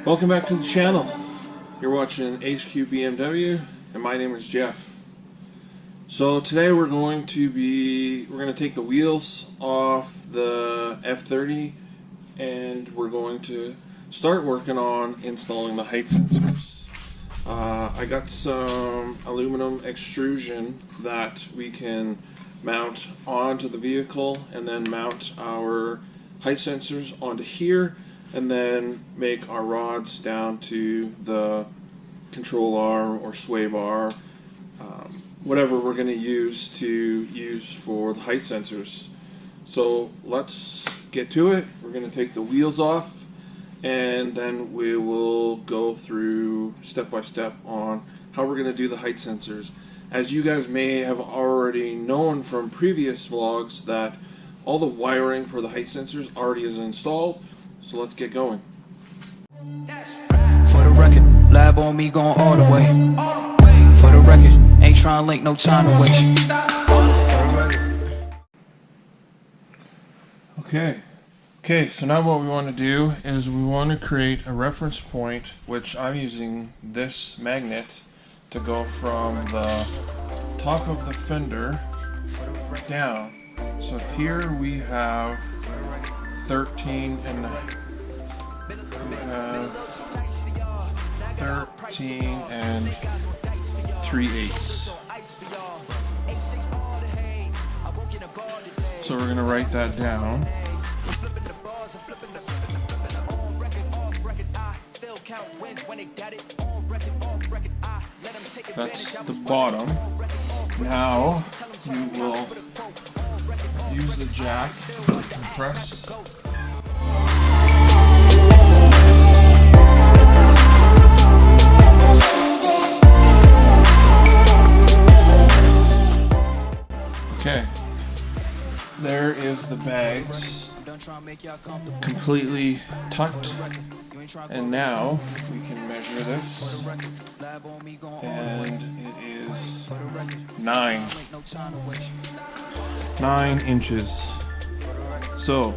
Welcome back to the channel. You're watching XKGLOW and my name is Jeff. So today we're going to take the wheels off the F30 and we're going to start working on installing the height sensors. I got some aluminum extrusion that we can mount onto the vehicle and then mount our height sensors onto here, and then make our rods down to the control arm or sway bar, whatever we're going to use for the height sensors. So let's get to it. We're going to take the wheels off and then we will go through step by step on how we're going to do the height sensors. As you guys may have already known from previous vlogs, that all the wiring for the height sensors already is installed. So let's get going. For the record, lab on me going all the way. For the record, ain't trying to link, no time to waste. Okay, so now what we want to do is we want to create a reference point, which I'm using this magnet to go from the top of the fender down. So here we have 13 and we have 13 and 3/8. So we're going to write that down. That's the bottom. Now we will use the jack to compress. Okay, there is the bags completely tucked, and now we can measure this, and it is 9 inches. So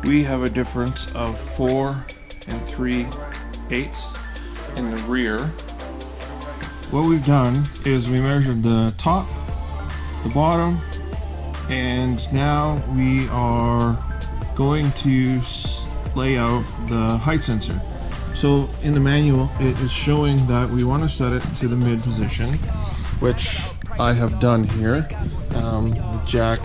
we have a difference of 4 3/8 in the rear. What we've done is we measured the top, the bottom, and now we are going to lay out the height sensor. So in the manual it is showing that we want to set it to the mid position, which I have done here. The jack,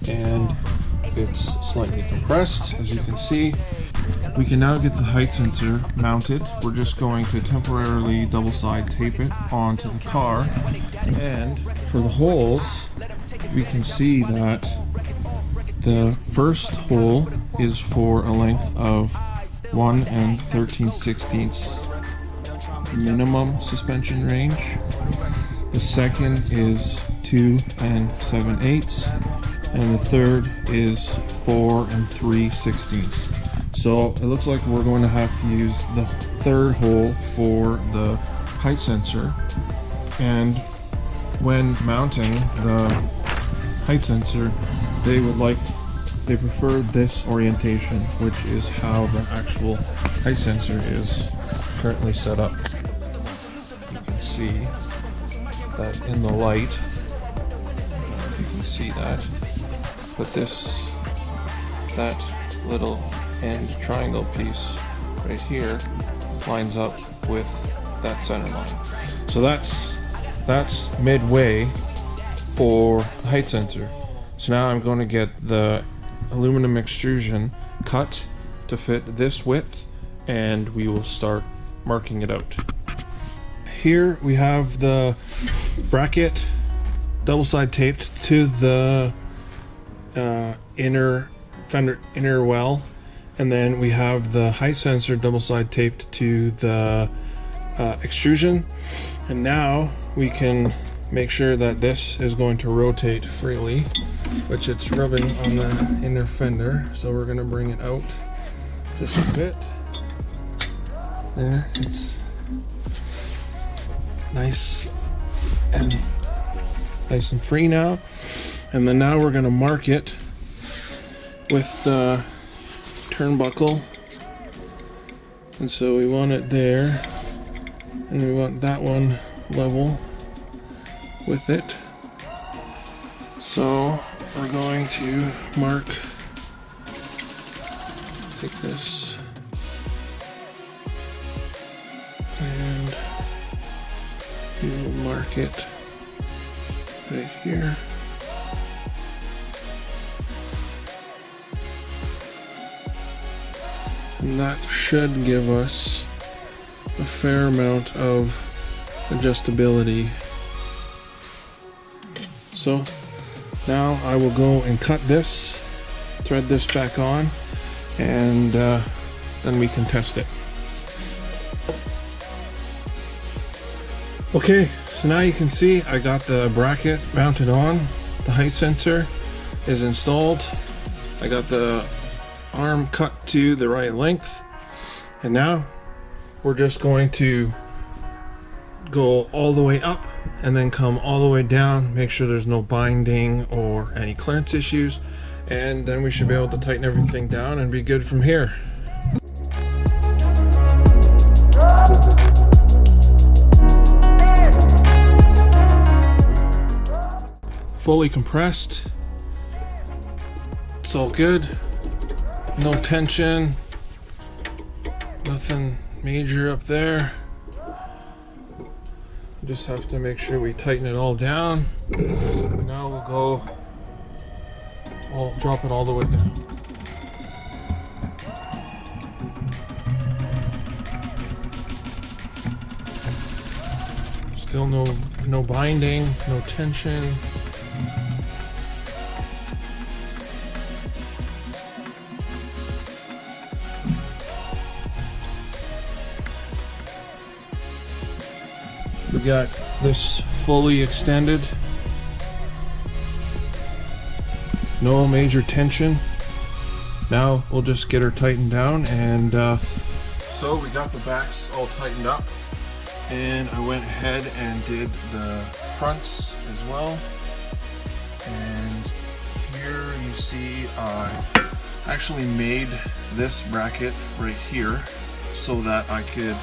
and it's slightly compressed, as you can see. We can now get the height sensor mounted. We're just going to temporarily double side tape it onto the car, and for the holes we can see that the first hole is for a length of 1 13/16 minimum suspension range. The second is 2 7/8, and the third is 4 3/16. So it looks like we're going to have to use the third hole for the height sensor. And when mounting the height sensor, they prefer this orientation, which is how the actual height sensor is currently set up. You can see that in the light, you can see that, but that little end triangle piece right here lines up with that center line. So that's midway for the height sensor. So now I'm going to get the aluminum extrusion cut to fit this width, and we will start marking it out. Here we have the bracket double side taped to the inner well, and then we have the height sensor double side taped to the extrusion. And now we can make sure that this is going to rotate freely, which it's rubbing on the inner fender. So we're going to bring it out just a bit. There, it's nice and free now. And then now we're going to mark it with the turnbuckle, and so we want it there, and we want that one level with it. So we're going to mark, take this and we will mark it right here. And that should give us a fair amount of adjustability. So now I will go and cut this, thread this back on, and then we can test it. Okay, so now you can see I got the bracket mounted on. The height sensor is installed. I got the arm cut to the right length, and now we're just going to go all the way up and then come all the way down, make sure there's no binding or any clearance issues, and then we should be able to tighten everything down and be good from here. Fully compressed, it's all good. No tension, nothing major up there. Just have to make sure we tighten it all down. Now we'll go, drop it all the way down. Still no binding, no tension. We got this fully extended, no major tension. Now we'll just get her tightened down, and so we got the backs all tightened up, and I went ahead and did the fronts as well. And here you see I actually made this bracket right here so that I could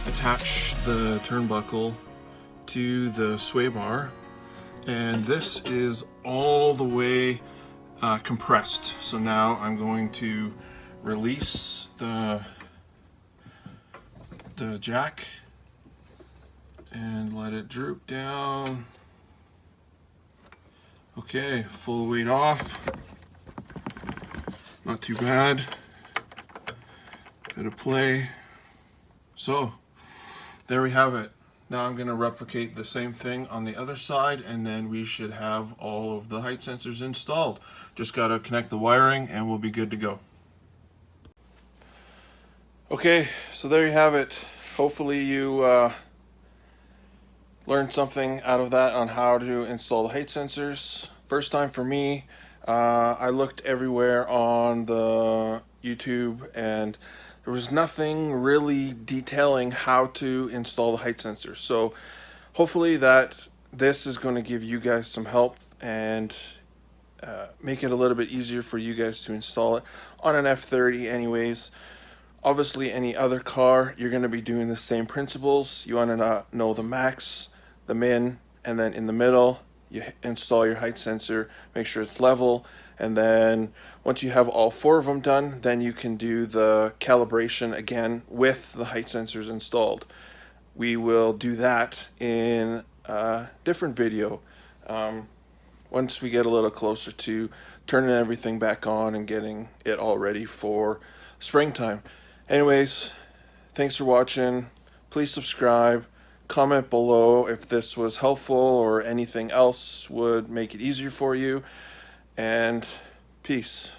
attach the turnbuckle to the sway bar, and this is all the way compressed. So now I'm going to release the jack and let it droop down. Okay, full weight off. Not too bad. Bit of play. So there we have it. Now I'm going to replicate the same thing on the other side, and then we should have all of the height sensors installed. Just got to connect the wiring and we'll be good to go. Okay, so there you have it. Hopefully you learned something out of that on how to install the height sensors. First time for me. I looked everywhere on the YouTube and there was nothing really detailing how to install the height sensors. So hopefully that this is going to give you guys some help and make it a little bit easier for you guys to install it on an F30 anyways. Obviously any other car, you're going to be doing the same principles. You want to know the max, the min, and then in the middle you install your height sensor, make sure it's level, and then once you have all four of them done, then you can do the calibration again with the height sensors installed. We will do that in a different video once we get a little closer to turning everything back on and getting it all ready for springtime. Anyways, thanks for watching. Please subscribe. Comment below if this was helpful or anything else would make it easier for you, and peace.